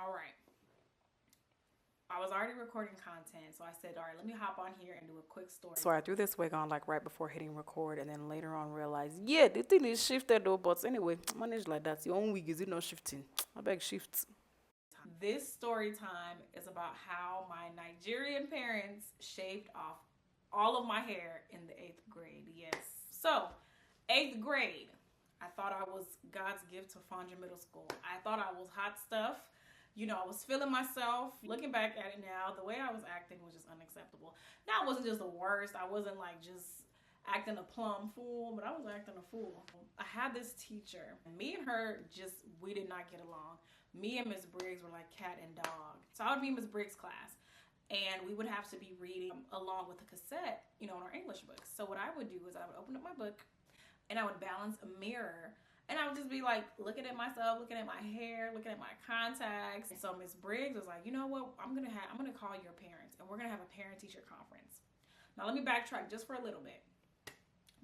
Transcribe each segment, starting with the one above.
All right. I was already recording content, so I said, all right, let me hop on here and do a quick story. So I threw this wig on like right before hitting record, and then later on realized, yeah, the thing is shifted though, but anyway, manage like that. Your own wig, is it not shifting? I beg shift. This story time is about how my Nigerian parents shaved off all of my hair in the 8th grade. Yes. So, 8th grade, I thought I was God's gift to Fondra Middle School. I thought I was hot stuff. You know, I was feeling myself. Looking back at it now, the way I was acting was just unacceptable. Now, it wasn't just the worst. I wasn't like just acting a plum fool, but I was acting a fool. I had this teacher, and me and her we did not get along. Me and Miss Briggs were like cat and dog. So I would be in Miss Briggs' class, and we would have to be reading along with the cassette, you know, in our English books. So what I would do is I would open up my book, and I would balance a mirror, and I would just be like looking at myself, looking at my hair, looking at my contacts. And so Miss Briggs was like, you know what? I'm gonna call your parents, and we're gonna have a parent-teacher conference. Now let me backtrack just for a little bit.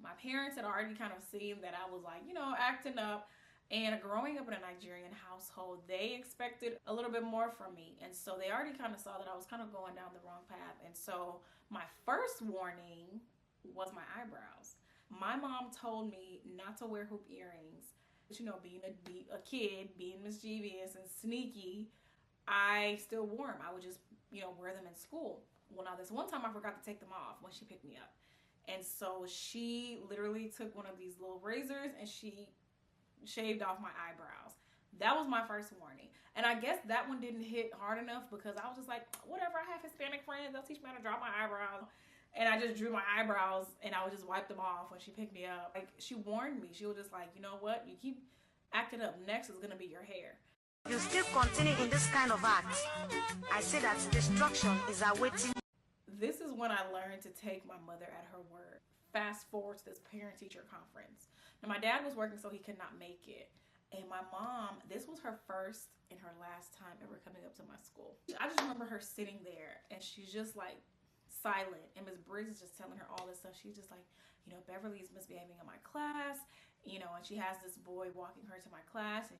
My parents had already kind of seen that I was like, you know, acting up. And growing up in a Nigerian household, they expected a little bit more from me. And so they already kind of saw that I was kind of going down the wrong path. And so my first warning was my eyebrows. My mom told me not to wear hoop earrings. But, you know, being a kid, being mischievous and sneaky, I still wore them. I would just, you know, wear them in school. Well, now this one time I forgot to take them off when she picked me up. And so she literally took one of these little razors and she shaved off my eyebrows. That was my first warning. And I guess that one didn't hit hard enough because I was just like, whatever, I have Hispanic friends, they'll teach me how to draw my eyebrows. And I just drew my eyebrows and I would just wipe them off when she picked me up. Like, she warned me. She was just like, you know what? You keep acting up, next is gonna be your hair. You still continue in this kind of act. I say that destruction is awaiting. This is when I learned to take my mother at her word. Fast forward to this parent-teacher conference. Now, my dad was working, so he could not make it. And my mom, this was her first and her last time ever coming up to my school. I just remember her sitting there, and she's just like silent. And Miss Briggs is just telling her all this stuff. She's just like, you know, Beverly is misbehaving in my class, you know, and she has this boy walking her to my class.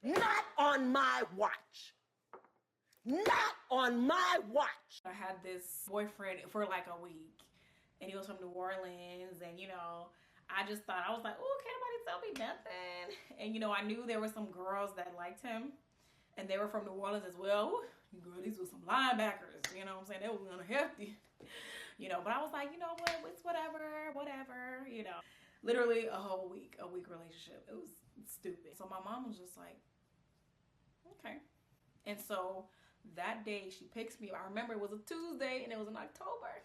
Not on my watch. Not on my watch. I had this boyfriend for like a week, and he was from New Orleans, and you know, I was like, oh, can't nobody tell me nothing. And you know, I knew there were some girls that liked him, and they were from New Orleans as well. Girl, these were some linebackers, you know what I'm saying? They were kind of hefty, you know, but I was like, you know what, it's whatever, you know. Literally a week relationship. It was stupid. So my mom was just like, okay. And so that day she picks me up. I remember it was a Tuesday and it was in October.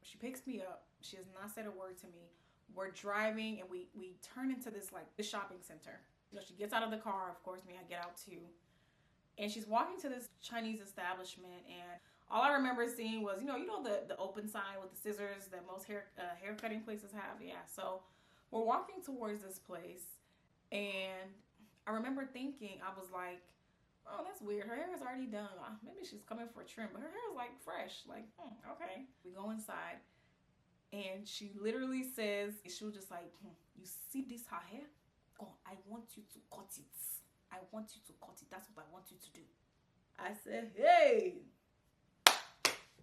She picks me up. She has not said a word to me. We're driving and we turn into this shopping center. You know, she gets out of the car. Of course, I get out too. And she's walking to this Chinese establishment, and all I remember seeing was, you know the open sign with the scissors that most hair cutting places have. Yeah. So we're walking towards this place, and I remember thinking, I was like, oh, that's weird. Her hair is already done. Maybe she's coming for a trim, but her hair is like fresh. Like, okay. We go inside, and she literally says, she was just like, you see this her hair? Oh, I want you to cut it. I want you to cut it. That's what I want you to do. I said, hey.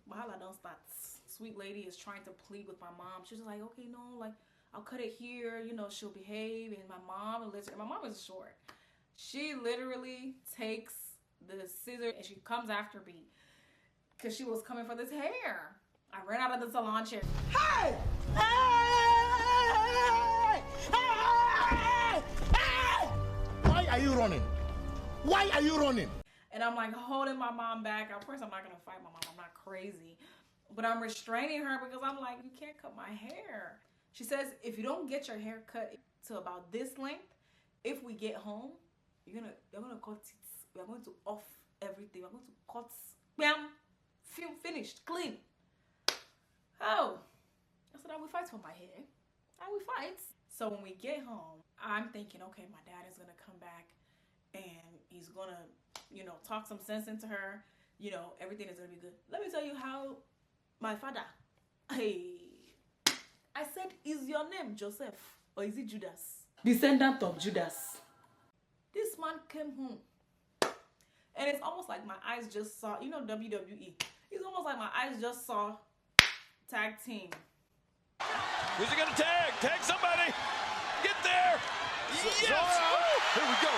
Wahala don't start. Sweet lady is trying to plead with my mom. She's like, okay, no, like, I'll cut it here. You know, she'll behave. And my mom is short. She literally takes the scissors and she comes after me because she was coming for this hair. I ran out of the salon chair. Hey! Hey! Hey! Hey! Why are you running? Why are you running? And I'm like holding my mom back. Of course, I'm not going to fight my mom. I'm not crazy. But I'm restraining her because I'm like, you can't cut my hair. She says, if you don't get your hair cut to about this length, if we get home, they're gonna cut it. We're going to off everything. We're going to cut. Bam! Finished. Clean. Oh. I said, I will fight for my hair. I will fight. So when we get home, I'm thinking, okay, my dad is gonna come back and he's gonna, you know, talk some sense into her. You know, everything is gonna be good. Let me tell you how my father, I said, is your name Joseph or is it Judas? Descendant of Judas. This man came home. And it's almost like my eyes just saw, you know, WWE. It's almost like my eyes just saw tag team. Who's he gonna tag? Tag somebody! Get there! Yes! Here we go.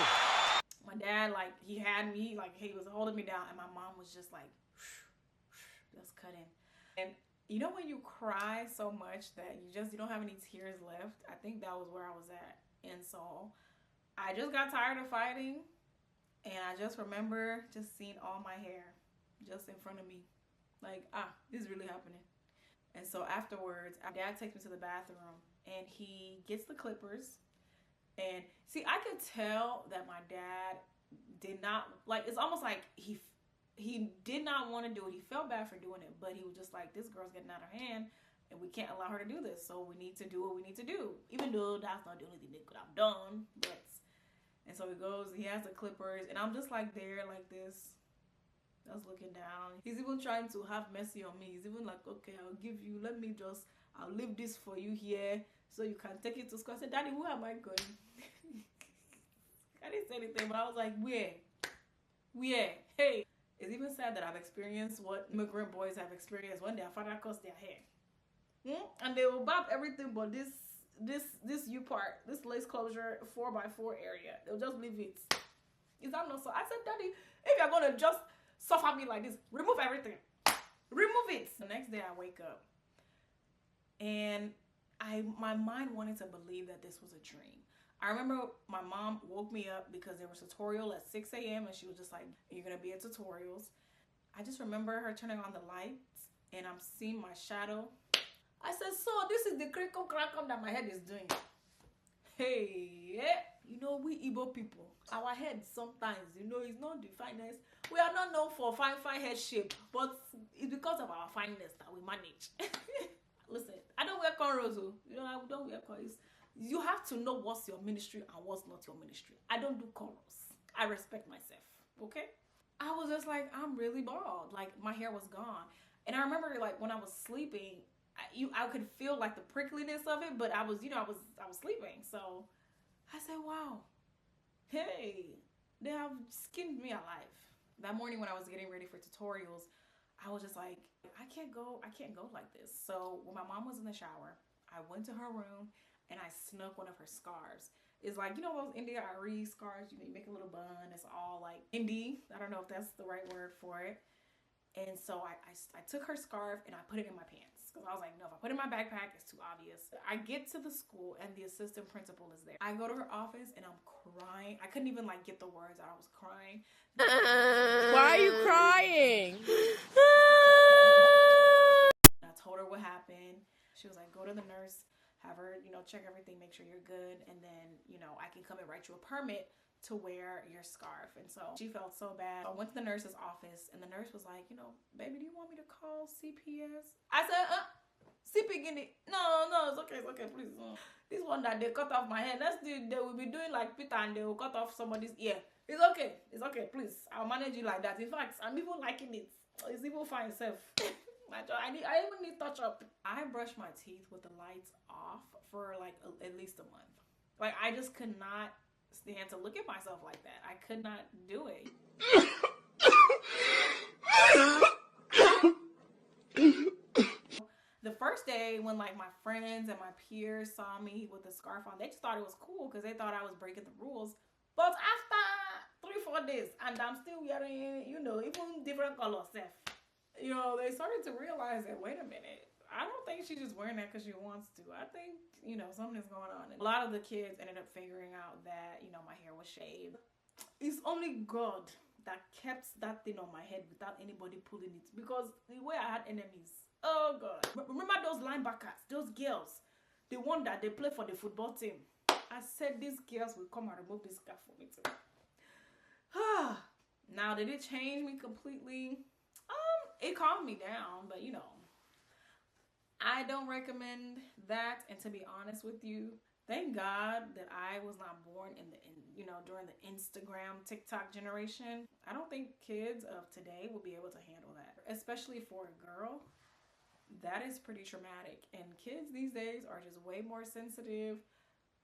My dad, like, he had me, like, he was holding me down, and my mom was just like, just cutting. And you know when you cry so much that you don't have any tears left? I think that was where I was at. And so I just got tired of fighting, and I just remember just seeing all my hair just in front of me. Like, this is really happening. And so afterwards, my dad takes me to the bathroom, and he gets the clippers. And see, I could tell that my dad did not, like, it's almost like he did not want to do it. He felt bad for doing it, but he was just like, this girl's getting out of hand, and we can't allow her to do this. So we need to do what we need to do, even though that's not the only thing they could have done. And so he goes, he has the clippers, and I'm just like there, like this, just looking down. He's even trying to have mercy on me. He's even like, okay, I'll give you, I'll leave this for you here so you can take it to school. I said, Daddy, where am I going? I didn't say anything, but I was like, where? Hey. It's even sad that I've experienced what immigrant boys have experienced when their father cuts their hair. And they will bop everything but this U part, this lace closure 4x4 area. They'll just leave it. Is that not so? I said, Daddy, if you're gonna just suffer me like this, remove everything. Remove it. The next day I wake up and my mind wanted to believe that this was a dream. I remember my mom woke me up because there was a tutorial at 6 a.m. and she was just like, you're gonna be at tutorials. I just remember her turning on the lights and I'm seeing my shadow. I said, so this is the crickle crackle that my head is doing. Hey, you know, we Igbo people, our head sometimes, you know, is not the finest. We are not known for fine head shape, but it's because of our fineness that we manage. Listen, I don't wear cornrows, you know, I don't wear cornrows. You have to know what's your ministry and what's not your ministry. I don't do cornrows. I respect myself, okay? I was just like, I'm really bald. Like, my hair was gone. And I remember, like, when I was sleeping, I could feel, like, the prickliness of it, but I was sleeping. So I said, wow, hey, they have skinned me alive. That morning when I was getting ready for tutorials, I was just like, I can't go like this. So when my mom was in the shower, I went to her room and I snuck one of her scarves. It's like, you know those India Ari scarves, you know, you make a little bun, it's all like indie. I don't know if that's the right word for it. And so I took her scarf and I put it in my pants. Because I was like, no, if I put it in my backpack, it's too obvious. I get to the school and the assistant principal is there. I go to her office and I'm crying. I couldn't even like get the words out. I was crying. Why are you crying? I told her what happened. She was like, go to the nurse, have her, you know, check everything, make sure you're good. And then, you know, I can come and write you a permit to wear your scarf. And so she felt so bad. I went to the nurse's office and the nurse was like, you know, baby, do you want me to call CPS? I said, CP Guinea. No, it's okay, please. This one that they cut off my head, they will be doing like Peter and they will cut off somebody's ear. It's okay, please. I'll manage you like that. In fact, I'm even liking it. It's even fine itself. I even need touch up. I brushed my teeth with the lights off for like at least a month. Like, I just could not stand to look at myself like that. I could not do it. The first day when like my friends and my peers saw me with the scarf on, they just thought it was cool because they thought I was breaking the rules. But after 3-4 days and I'm still wearing, you know, even different colors, you know, they started to realize that, wait a minute, I don't think she's just wearing that because she wants to. I think, you know, something's going on. And a lot of the kids ended up figuring out that, you know, my hair was shaved. It's only God that kept that thing on my head without anybody pulling it, because the way I had enemies, oh God. Remember those linebackers, those girls, the one that they play for the football team? I said these girls will come and remove this scarf for me too. Now, did it change me completely? It calmed me down, but you know, I don't recommend that. And to be honest with you, thank God that I was not born during the Instagram, TikTok generation. I don't think kids of today will be able to handle that, especially for a girl. That is pretty traumatic. And kids these days are just way more sensitive.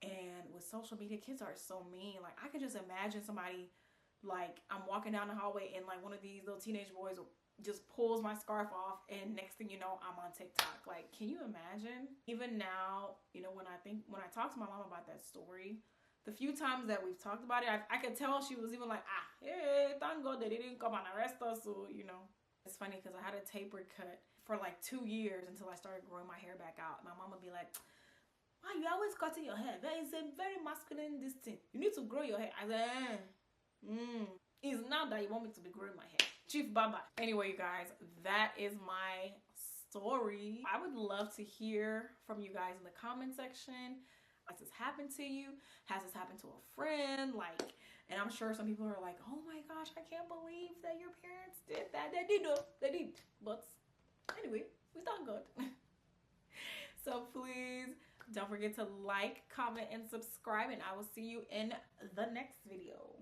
And with social media, kids are so mean. Like, I could just imagine somebody Like, I'm walking down the hallway and like one of these little teenage boys just pulls my scarf off, and next thing you know, I'm on TikTok. Like, can you imagine? Even now, you know, when I talk to my mom about that story, the few times that we've talked about it, I could tell she was even like, hey, thank God they didn't come and arrest us. So, you know, it's funny because I had a tapered cut for like 2 years until I started growing my hair back out. My mom would be like, why you always cutting your hair? That is a very masculine this thing. You need to grow your hair. I said, it's now that you want me to be growing my hair. Chief Baba. Anyway, you guys, that is my story. I would love to hear from you guys in the comment section. Has this happened to you? Has this happened to a friend? Like, and I'm sure some people are like, oh my gosh, I can't believe that your parents did that. They did though. They did. But anyway, we thank God. So please don't forget to like, comment, and subscribe, and I will see you in the next video.